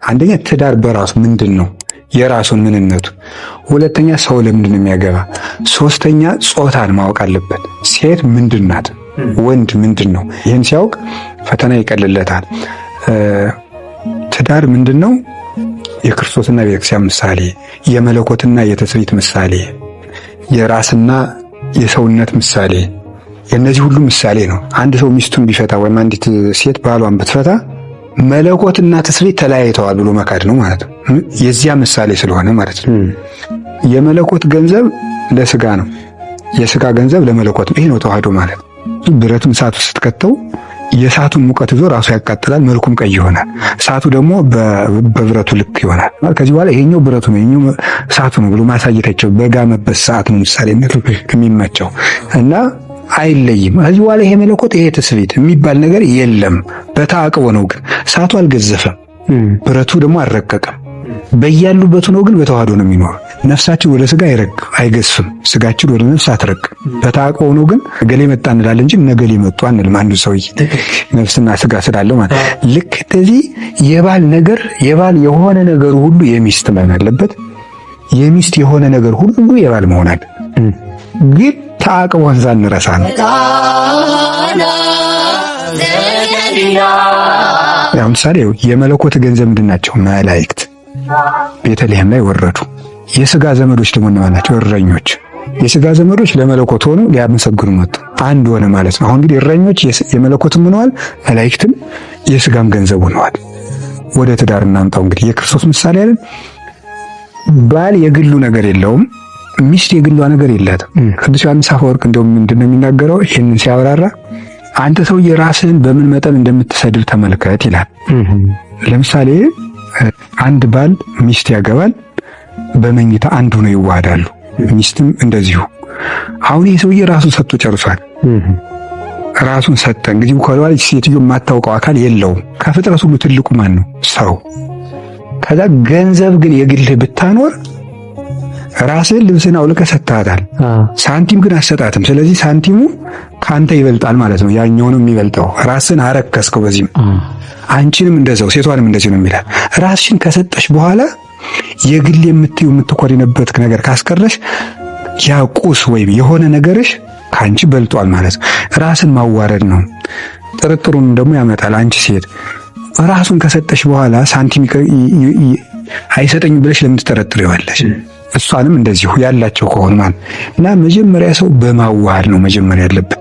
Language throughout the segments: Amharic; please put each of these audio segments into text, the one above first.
አንደኛ ትዳር በራሱ ምንድን ነው? የራሱን ምንነቱ። ሁለተኛ ሰው ለምንድን ነው የሚያገባ? ሶስተኛ ጾታን ማወቅ አለበት። ሴት ምንድን ናት? ወንድ ምንድን ነው? ይህን ሲያውቅ ፈተና ይቀልለታል። ትዳር ምንድን ነው? የክርስቶስና የቤተክርስቲያን ምሳሌ፣ የመለኮትና የትስብእት ምሳሌ፣ የራስና የሰውነት ምሳሌ፣ የእነዚህ ሁሉ ምሳሌ ነው። አንድ ሰው ሚስቱን ቢፈታ ወይም አንዲት ሴት ባሏን ብትፈታ መለኮትና ትስብእት ተለያይተዋል ብሎ መካድ ነው ማለት ነው። የዚያ ምሳሌ ስለሆነ ማለት ነው። የመለኮት ገንዘብ ለስጋ ነው፣ የስጋ ገንዘብ ለመለኮት ነው። ይሄ ነው ተዋህዶ ማለት። ብረቱን እሳት ውስጥ ስትከተው የእሳቱን ሙቀት ይዞ ራሱ ያቃጥላል፣ መልኩም ቀይ ይሆናል። እሳቱ ደግሞ በብረቱ ልክ ይሆናል። ከዚህ በኋላ ይሄኛው ብረቱ ነው ይሄኛው እሳቱ ነው ብሎ ማሳየታቸው በጋመበት ሰዓት ነው ምሳሌነቱ የሚመቸው እና አይለይም። ከዚህ በኋላ ይሄ መለኮት ይሄ ትስብእት የሚባል ነገር የለም። በተአቅቦ ነው ግን እሳቱ አልገዘፈም፣ ብረቱ ደግሞ አልረቀቀም። በያሉበት ነው ግን በተዋህዶ ነው የሚኖር። ነፍሳችን ወደ ስጋ አይገስም፣ ስጋችን ወደ ነፍስ አትረቅም። በተአቅቦ ነው ግን እገሌ መጣ እንላለን እንጂ ነገሌ መጡ አንልም። አንዱ ሰውዬ ነፍስና ስጋ ስላለው ማለት ልክ እንደዚህ የባል የሆነ ነገር ሁሉ የሚስት መሆን አለበት። የሚስት የሆነ ነገር ሁሉ የባል መሆን አለበት። ግን ተአቅቦን ሳንረሳ ነው። ያው ምሳሌ የመለኮት ገንዘብ ምንድን ናቸው? መላእክት ቤተልሔም ላይ ወረዱ። የስጋ ዘመዶች ደግሞ እነማን ናቸው? እረኞች። የስጋ ዘመዶች ለመለኮት ሆኑ ሊያመሰግኑ መጡ። አንድ ሆነ ማለት ነው። አሁን እንግዲህ እረኞች የመለኮትም ሆነዋል፣ መላእክትም የስጋም ገንዘብ ሆነዋል። ወደ ትዳር እናምጣው። እንግዲህ የክርስቶስ ምሳሌ አይደል? ባል የግሉ ነገር የለውም፣ ሚስት የግሏ ነገር የላትም። ቅዱስ ዮሐንስ አፈወርቅ እንደውም ምንድን ነው የሚናገረው? ይህንን ሲያብራራ አንተ ሰውዬ ራስህን በምን መጠን እንደምትሰድብ ተመልከት ይላል። ለምሳሌ አንድ ባል ሚስት ያገባል፣ በመኝታ አንድ ሆነው ይዋሃዳሉ። ሚስትም እንደዚሁ። አሁን ይህ ሰውዬ ራሱን ሰጥቶ ጨርሷል። ራሱን ሰጠ። እንግዲህ ከኋላ ሴትዮ የማታውቀው አካል የለውም። ከፍጥረት ሁሉ ትልቁ ማን ነው? ሰው። ከዛ ገንዘብ ግን የግልህ ብታኖር ራስህን ልብስን አውልቀህ ሰጥተሃታል። ሳንቲም ግን አሰጣትም። ስለዚህ ሳንቲሙ ካንተ ይበልጣል ማለት ነው። ያኛው ነው የሚበልጠው። ራስህን አረከስከው። በዚህም አንቺንም እንደዛው ሴቷንም እንደዚህ ነው የሚላል። ራስሽን ከሰጠሽ በኋላ የግል የምትኮሪነበት ነገር ካስቀረሽ ያ ቁስ ወይም የሆነ ነገርሽ ካንቺ በልጧል ማለት ነው። ራስን ማዋረድ ነው። ጥርጥሩን ደግሞ ያመጣል። አንቺ ሴት ራሱን ከሰጠሽ በኋላ ሳንቲም አይሰጠኝም ብለሽ ለምን ትጠረጥሪዋለሽ? እሷንም እንደዚሁ ያላቸው ከሆነ ማለት እና መጀመሪያ ሰው በማዋሃድ ነው መጀመሪያ ያለበት።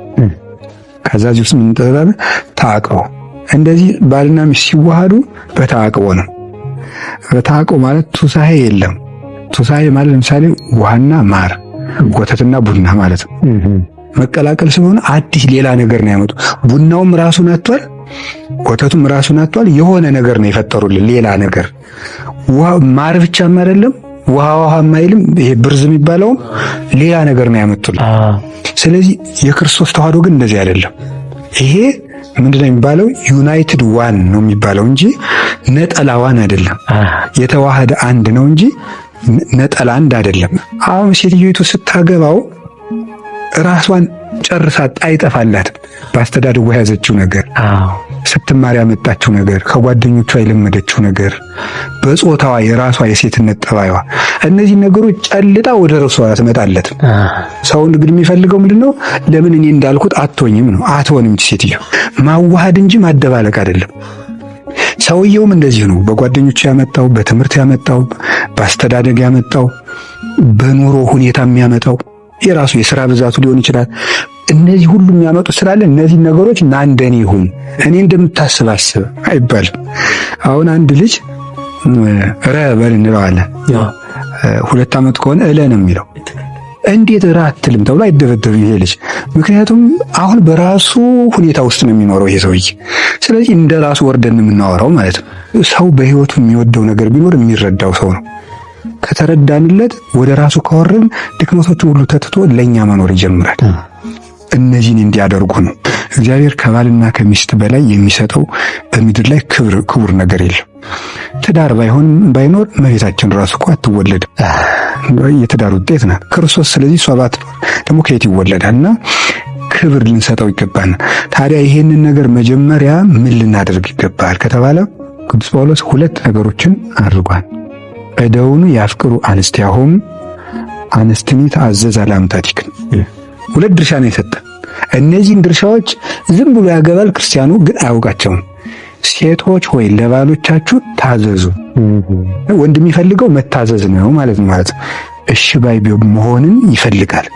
ከዛ እዚህ ውስጥ ምን ተባለ? ተአቅቦ። እንደዚህ ባልና ሚስት ሲዋሃዱ በተአቅቦ ነው። በተአቅቦ ማለት ቱሳሄ የለም። ቱሳሄ ማለት ለምሳሌ ውሃና ማር፣ ወተትና ቡና ማለት ነው። መቀላቀል ስለሆነ አዲስ ሌላ ነገር ነው ያመጡ። ቡናውም ራሱን አጥቷል፣ ወተቱም ራሱን አጥቷል። የሆነ ነገር ነው የፈጠሩልን ሌላ ነገር። ማር ብቻም አይደለም ውሃ ማይልም። ይሄ ብርዝ የሚባለው ሌላ ነገር ነው ያመጡልን። ስለዚህ የክርስቶስ ተዋህዶ ግን እንደዚህ አይደለም። ይሄ ምንድነው የሚባለው? ዩናይትድ ዋን ነው የሚባለው እንጂ ነጠላ ዋን አይደለም። የተዋሃደ አንድ ነው እንጂ ነጠላ አንድ አይደለም። አሁን ሴትዮይቱ ስታገባው ራሷን ጨርሳ አይጠፋላትም። በአስተዳደጓ የያዘችው ነገር፣ ስትማር ያመጣችው ነገር፣ ከጓደኞቿ የለመደችው ነገር፣ በጾታዋ የራሷ የሴትነት ጠባይዋ፣ እነዚህ ነገሮች ጨልጣ ወደ ራሷ ትመጣለት። ሰው እንግዲህ የሚፈልገው ምንድነው? ለምን እኔ እንዳልኩት አትሆኝም ነው። አትሆንም ሴትዮ። ማዋሃድ እንጂ ማደባለቅ አይደለም። ሰውየውም እንደዚህ ነው። በጓደኞቹ ያመጣው፣ በትምህርት ያመጣው፣ በአስተዳደግ ያመጣው፣ በኑሮ ሁኔታ የሚያመጣው የራሱ የሥራ ብዛቱ ሊሆን ይችላል። እነዚህ ሁሉ የሚያመጡ ስላለ እነዚህ ነገሮች ና እንደኔ ይሁን፣ እኔ እንደምታስብ አስብ አይባልም። አሁን አንድ ልጅ በል እንለዋለን። 2 ዓመት ከሆነ ነው የሚለው። እንዴት አትልም ተብሎ አይደበደብም ይሄ ልጅ። ምክንያቱም አሁን በራሱ ሁኔታ ውስጥ ነው የሚኖረው ይሄ ሰውዬ። ስለዚህ እንደ ራሱ ወርደን የምናወራው ማለት ነው። ሰው በህይወቱ የሚወደው ነገር ቢኖር የሚረዳው ሰው ነው። ከተረዳንለት ወደ ራሱ ካወረን ድክመቶቹ ሁሉ ተትቶ ለኛ መኖር ይጀምራል። እነዚህን እንዲያደርጉ ነው እግዚአብሔር ከባልና ከሚስት በላይ የሚሰጠው በምድር ላይ ክቡር ነገር የለም። ትዳር ባይኖር እመቤታችን ራሱ እኮ አትወለድም። የትዳር ውጤት ናት ክርስቶስ። ስለዚህ እሷ ባትኖር ደግሞ ከየት ይወለዳልና ክብር ልንሰጠው ይገባል። ታዲያ ይሄንን ነገር መጀመሪያ ምን ልናደርግ ይገባል ከተባለ ቅዱስ ጳውሎስ ሁለት ነገሮችን አድርጓል። እደውኑ ያፍቅሩ አንስቲያሆሙ አንስትኒ ተአዘዝ አላምታቲክን። ሁለት ድርሻ ነው የሰጠን። እነዚህን ድርሻዎች ዝም ብሎ ያገባል ክርስቲያኑ ግን አያውቃቸውም። ሴቶች ሆይ ለባሎቻችሁ ታዘዙ። ወንድ የሚፈልገው መታዘዝ ነው ማለት ነው። እሺ ባይ መሆንን ይፈልጋል።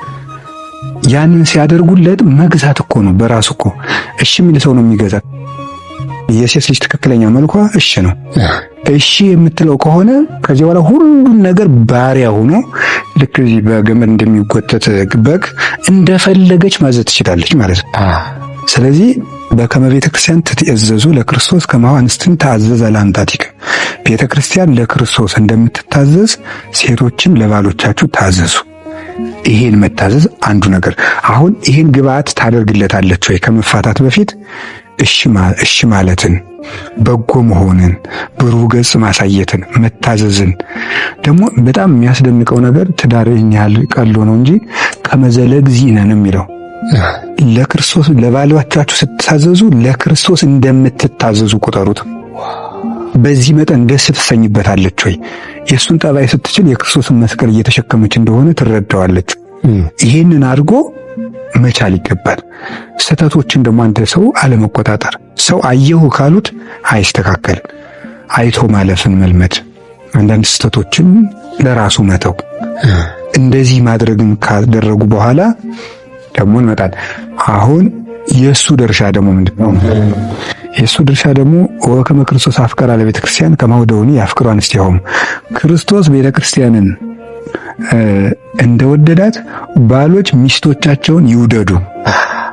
ያንን ሲያደርጉለት መግዛት እኮ ነው በራሱ እኮ። እሺ የሚል ሰው ነው የሚገዛ። የሴት ልጅ ትክክለኛ መልኳ እሺ ነው። እሺ የምትለው ከሆነ ከዚህ በኋላ ሁሉን ነገር ባሪያ ሆኖ ልክ እዚህ በገመድ እንደሚጎተት በግ እንደፈለገች ማዘዝ ትችላለች ማለት ነው። ስለዚህ በከመ ቤተ ክርስቲያን ትትእዘዙ ለክርስቶስ ከማሁ አንስትኒ ተአዘዝ ለአንታቲከ፣ ቤተ ክርስቲያን ለክርስቶስ እንደምትታዘዝ ሴቶችም ለባሎቻችሁ ታዘዙ። ይሄን መታዘዝ አንዱ ነገር። አሁን ይሄን ግብአት ታደርግለታለች ወይ ከመፋታት በፊት? እሺ ማለትን፣ በጎ መሆንን፣ ብሩህ ገጽ ማሳየትን፣ መታዘዝን። ደግሞ በጣም የሚያስደንቀው ነገር ትዳር ይህን ያህል ቀሎ ነው እንጂ ከመዘለግዚነ ነው የሚለው። ለክርስቶስ ለባሎቻችሁ ስትታዘዙ ለክርስቶስ እንደምትታዘዙ ቁጠሩት። በዚህ መጠን ደስ ትሰኝበታለች ወይ? የእሱን ጠባይ ስትችል የክርስቶስን መስቀል እየተሸከመች እንደሆነ ትረዳዋለች። ይህንን አድርጎ መቻል ይገባል። ስህተቶችን ደግሞ አንድ ሰው አለመቆጣጠር። ሰው አየሁ ካሉት አይስተካከልም። አይቶ ማለፍን መልመድ፣ አንዳንድ ስህተቶችን ለራሱ መተው። እንደዚህ ማድረግን ካደረጉ በኋላ ደግሞ እንመጣል። አሁን የእሱ ድርሻ ደግሞ ምንድነው? የእሱ ድርሻ ደግሞ ወከመ ክርስቶስ አፍቀራ ለቤተ ክርስቲያን ከማሁ ደውኒ ያፍቅሩ አንስቲያሆሙ፣ ክርስቶስ ቤተ ክርስቲያንን እንደወደዳት ባሎች ሚስቶቻቸውን ይውደዱ።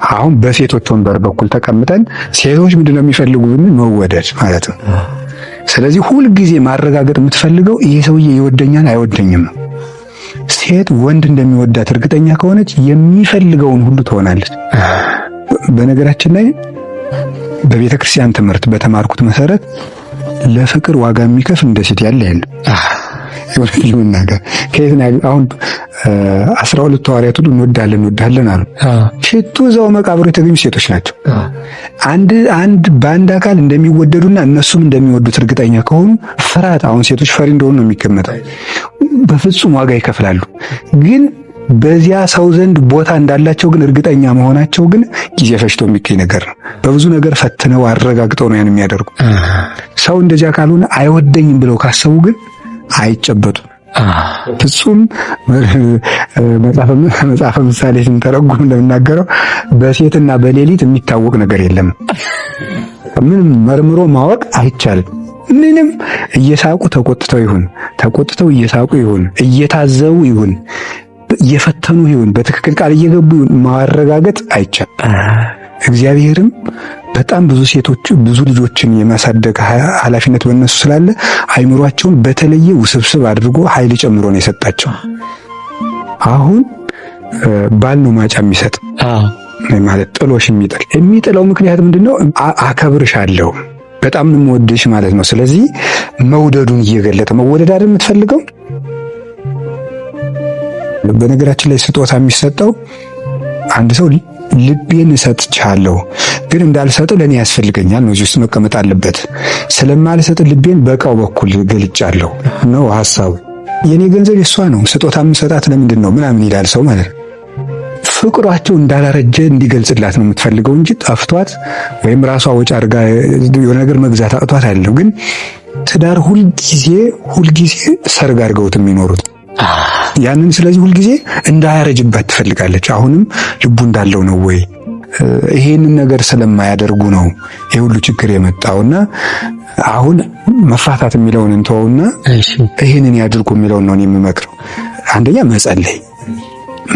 አሁን በሴቶች ወንበር በኩል ተቀምጠን ሴቶች ምንድነው የሚፈልጉን? መወደድ ማለት ነው። ስለዚህ ሁልጊዜ ማረጋገጥ የምትፈልገው ይሄ ሰውዬ ይወደኛል አይወደኝም። ሴት ወንድ እንደሚወዳት እርግጠኛ ከሆነች የሚፈልገውን ሁሉ ትሆናለች። በነገራችን ላይ በቤተ ክርስቲያን ትምህርት በተማርኩት መሰረት ለፍቅር ዋጋ የሚከፍል እንደ ሴት ያለ የለም። ይሁን ነገር ከየት ነው? አሁን 12 ሐዋርያት ሁሉ እንወዳለን አሉ። ሽቱ እዛው መቃብሩ የተገኙ ሴቶች ናቸው። በአንድ አካል እንደሚወደዱና እነሱም እንደሚወዱት እርግጠኛ ከሆኑ ፍርሃት፣ አሁን ሴቶች ፈሪ እንደሆኑ ነው የሚገመተው። በፍጹም ዋጋ ይከፍላሉ። ግን በዚያ ሰው ዘንድ ቦታ እንዳላቸው ግን እርግጠኛ መሆናቸው ግን ጊዜ ፈጅቶ የሚገኝ ነገር ነው። በብዙ ነገር ፈትነው አረጋግጠው ነው ያን የሚያደርጉ። ሰው እንደዚያ ካልሆነ አይወደኝም ብለው ካሰቡ ግን አይጨበጡም። ፍጹም መጽሐፈ ምሳሌ ስንተረጉም እንደምናገረው በሴትና በሌሊት የሚታወቅ ነገር የለም። ምንም መርምሮ ማወቅ አይቻልም። ምንም እየሳቁ ተቆጥተው ይሁን፣ ተቆጥተው እየሳቁ ይሁን፣ እየታዘቡ ይሁን፣ እየፈተኑ ይሁን፣ በትክክል ቃል እየገቡ ይሁን ማረጋገጥ አይቻልም። እግዚአብሔርም በጣም ብዙ ሴቶች ብዙ ልጆችን የማሳደግ ኃላፊነት በእነሱ ስላለ አይምሯቸውን በተለየ ውስብስብ አድርጎ ኃይል ጨምሮ ነው የሰጣቸው። አሁን ባል ነው ማጫ የሚሰጥ ማለት ጥሎሽ የሚጥለው ምክንያት ምንድነው? አከብርሻለሁ በጣም ነው የምወድሽ ማለት ነው። ስለዚህ መውደዱን እየገለጠ መወደድ አይደል የምትፈልገው? በነገራችን ላይ ስጦታ የሚሰጠው አንድ ሰው ልቤን እሰጥቻለሁ ግን እንዳልሰጥ ለኔ ያስፈልገኛል ነው፣ እዚህ ውስጥ መቀመጥ አለበት። ስለማልሰጥ ልቤን በቃው በኩል ገልጫለሁ ነው ሐሳቡ። የኔ ገንዘብ የሷ ነው፣ ስጦታ የምሰጣት ለምንድን ነው ምናምን ይላል ሰው ማለት ነው። ፍቅሯቸው እንዳላረጀ እንዲገልጽላት ነው የምትፈልገው እንጂ ጠፍቷት ወይም ራሷ ወጪ አድርጋ የሆነ ነገር መግዛት አቅቷት አይደለም። ግን ትዳር ሁልጊዜ ሰርግ አድርገውት የሚኖሩት ያንን። ስለዚህ ሁልጊዜ እንዳያረጅባት ትፈልጋለች። አሁንም ልቡ እንዳለው ነው ወይ? ይሄንን ነገር ስለማያደርጉ ነው ይሄ ሁሉ ችግር የመጣውና አሁን መፋታት የሚለውን እንተውና ይሄንን ያድርጉ የሚለውን ነው የምመክረው። አንደኛ መጸለይ፣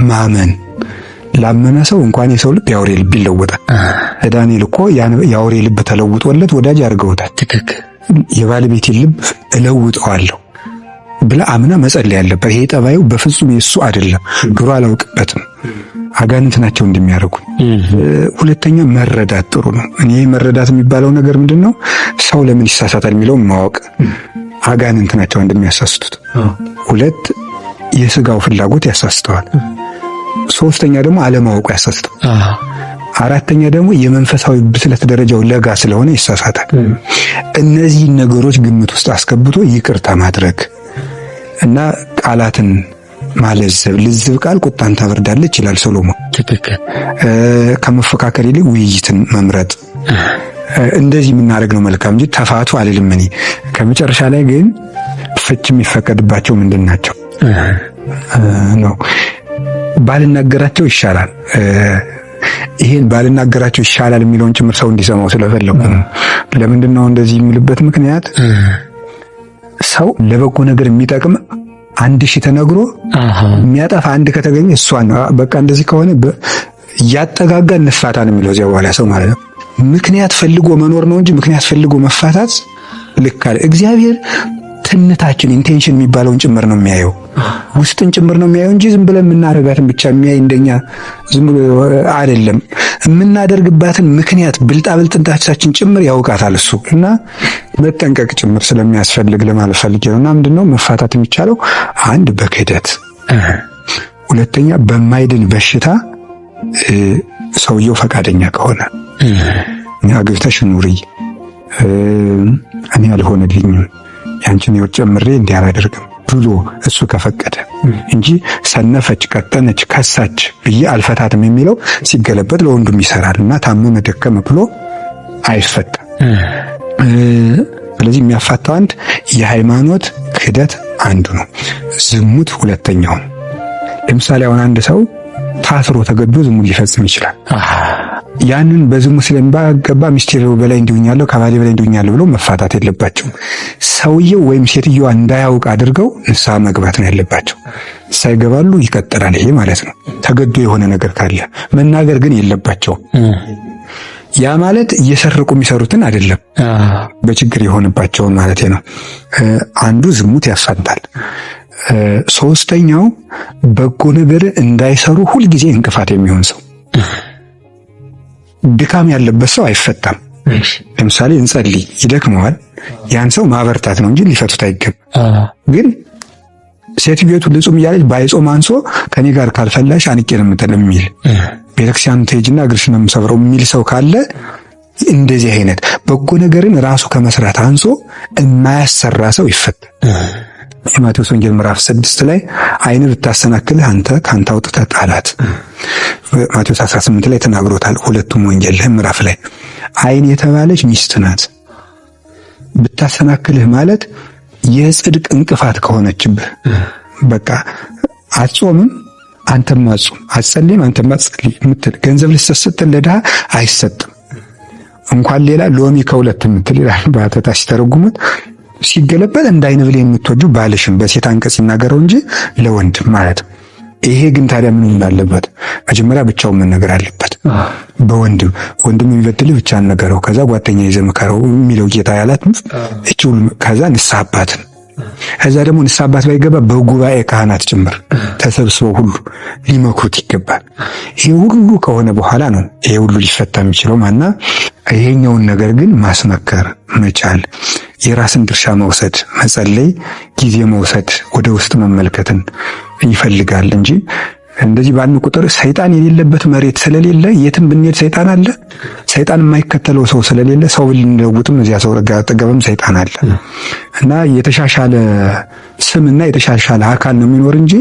ማመን። ላመነ ሰው እንኳን የሰው ልብ ያውሬ ልብ ይለወጣል። ዳንኤል እኮ ያውሬ ልብ ተለውጦለት ወዳጅ አድርገውታል። ትክክል። የባለቤቴ ልብ እለውጠዋለሁ ብላ አምና መጸለይ ያለበት። ይሄ ጠባዩ በፍጹም የሱ አይደለም፣ ድሮ አላውቅበትም፣ አጋንንት ናቸው እንደሚያደርጉ። ሁለተኛ መረዳት ጥሩ ነው። እኔ መረዳት የሚባለው ነገር ምንድነው? ሰው ለምን ይሳሳታል የሚለውን ማወቅ። አጋንንት ናቸው እንደሚያሳስቱት። ሁለት የስጋው ፍላጎት ያሳስተዋል። ሶስተኛ ደግሞ አለማወቁ ያሳስተዋል። አራተኛ ደግሞ የመንፈሳዊ ብስለት ደረጃው ለጋ ስለሆነ ይሳሳታል። እነዚህ ነገሮች ግምት ውስጥ አስገብቶ ይቅርታ ማድረግ እና ቃላትን ማለዘብ፣ ልዝብ ቃል ቁጣን ታበርዳለች ይላል ሰሎሞን። ትክክል። ከመፈካከር ይልቅ ውይይትን መምረጥ እንደዚህ የምናደርግ ነው መልካም እንጂ ተፋቱ አልልም እኔ። ከመጨረሻ ላይ ግን ፍች የሚፈቀድባቸው ምንድን ናቸው ነው? ባልናገራቸው ይሻላል። ይሄን ባልናገራቸው ይሻላል የሚለውን ጭምር ሰው እንዲሰማው ስለፈለኩ ነው። ለምንድን ነው እንደዚህ የሚልበት ምክንያት ሰው ለበጎ ነገር የሚጠቅም 1000 ተነግሮ የሚያጠፋ አንድ ከተገኘ እሷን ነው። በቃ እንደዚህ ከሆነ ያጠጋጋ እንፋታ ነው የሚለው እዚያ በኋላ ሰው ማለት ነው። ምክንያት ፈልጎ መኖር ነው እንጂ ምክንያት ፈልጎ መፋታት ልክ አለ። እግዚአብሔር ትንታችን ኢንቴንሽን የሚባለውን ጭምር ነው የሚያየው፣ ውስጥን ጭምር ነው የሚያየው እንጂ ዝም ብለን የምናደርጋትን ብቻ የሚያይ እንደኛ ዝም ብሎ አይደለም። የምናደርግባትን ምክንያት ብልጣብልጥነታችን ጭምር ያውቃታል እሱ እና መጠንቀቅ ጭምር ስለሚያስፈልግ ለማለት ፈልጌ ነው። እና ምንድነው መፋታት የሚቻለው? አንድ በክህደት፣ ሁለተኛ በማይድን በሽታ ሰውየው ፈቃደኛ ከሆነ አግብተሽ ኑሪ እኔ አልሆነልኝም ያንቺን ሕይወት ጨምሬ እንዲህ አላደርግም ብሎ እሱ ከፈቀደ እንጂ ሰነፈች፣ ቀጠነች፣ ከሳች ብዬ አልፈታትም የሚለው ሲገለበጥ ለወንዱም ይሰራል እና ታመመ ደከመ ብሎ አይፈታም። ስለዚህ የሚያፋታው አንድ የሃይማኖት ክህደት አንዱ ነው፣ ዝሙት ሁለተኛው ነው። ለምሳሌ አሁን አንድ ሰው ታስሮ ተገዶ ዝሙት ሊፈጽም ይችላል። ያንን በዝሙት ስለሚባገባ ሚስቴር በላይ እንዲሆኛለሁ ከባሌ በላይ እንዲሆኛለሁ ብሎ መፋታት የለባቸውም። ሰውየው ወይም ሴትዮዋ እንዳያውቅ አድርገው ንስሐ መግባት ነው ያለባቸው። ሳይገባሉ ይቀጥላል ይሄ ማለት ነው። ተገዶ የሆነ ነገር ካለ መናገር ግን የለባቸውም። ያ ማለት እየሰረቁ የሚሰሩትን አይደለም፣ በችግር የሆነባቸውን ማለት ነው። አንዱ ዝሙት ያፋታል። ሶስተኛው በጎ ነገር እንዳይሰሩ ሁልጊዜ እንቅፋት የሚሆን ሰው፣ ድካም ያለበት ሰው አይፈታም። ለምሳሌ እንጸልይ ይደክመዋል፣ ያን ሰው ማበርታት ነው እንጂ ሊፈቱት አይገባም። ግን ሴትዮቱ ልጹም እያለች ባይጾም አንሶ ከኔ ጋር ካልፈላሽ አንቄ ነው የምጥልም የሚል ቤተክርስቲያን ትሄጂና እግርሽ ነው የምሰብረው የሚል ሰው ካለ እንደዚህ አይነት በጎ ነገርን ራሱ ከመስራት አንሶ የማያሰራ ሰው ይፈታል። የማቴዎስ ወንጌል ምዕራፍ 6 ላይ ዓይን ብታሰናክልህ አንተ ካንተ አውጥተህ ጣላት። ማቴዎስ 18 ላይ ተናግሮታል። ሁለቱም ወንጌል ምዕራፍ ላይ ዓይን የተባለች ሚስት ናት። ብታሰናክልህ ማለት የጽድቅ እንቅፋት ከሆነችብህ በቃ አትጾምም አንተም አትጾም፣ አትጸልይም አንተም አትጸልይ የምትል ገንዘብ ልትሰጥ ለድሃ አይሰጥም እንኳን ሌላ ሎሚ ከሁለት የምትል ይላል በአተታ ሲተረጉሙት። ሲገለበጥ እንዳይን ብለ የምትወጁ ባልሽም በሴት አንቀጽ ይናገረው እንጂ ለወንድ ማለት ነው። ይሄ ግን ታዲያ ምን አለበት? መጀመሪያ ብቻውን መነገር አለበት። በወንድም የሚበድልህ ብቻ ነገረው፣ ከዛ ጓደኛ ይዘህ መከረው የሚለው ጌታ ያላት እቺ ሁሉ ከዛ ንስሐ አባትን ከዛ ደግሞ ንስሐ አባት ባይገባ በጉባኤ ካህናት ጭምር ተሰብስበው ሁሉ ሊመክሩት ይገባል። ይሄ ሁሉ ከሆነ በኋላ ነው ይሄ ሁሉ ሊፈታ የሚችለው ማና ይሄኛውን ነገር ግን ማስመከር መቻል፣ የራስን ድርሻ መውሰድ፣ መጸለይ፣ ጊዜ መውሰድ፣ ወደ ውስጥ መመልከትን ይፈልጋል እንጂ እንደዚህ ባልን ቁጥር ሰይጣን የሌለበት መሬት ስለሌለ የትም ብንሄድ ሰይጣን አለ። ሰይጣን የማይከተለው ሰው ስለሌለ ሰው ብንለውጥም እዚያ ሰው አጠገብም ሰይጣን አለ እና የተሻሻለ ስምና የተሻሻለ አካል ነው የሚኖር እንጂ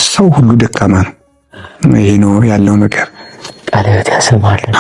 ሰው ሁሉ ደካማ ነው። ይሄ ነው ያለው ነገር። ቃለ ሕይወት ያሰማልን።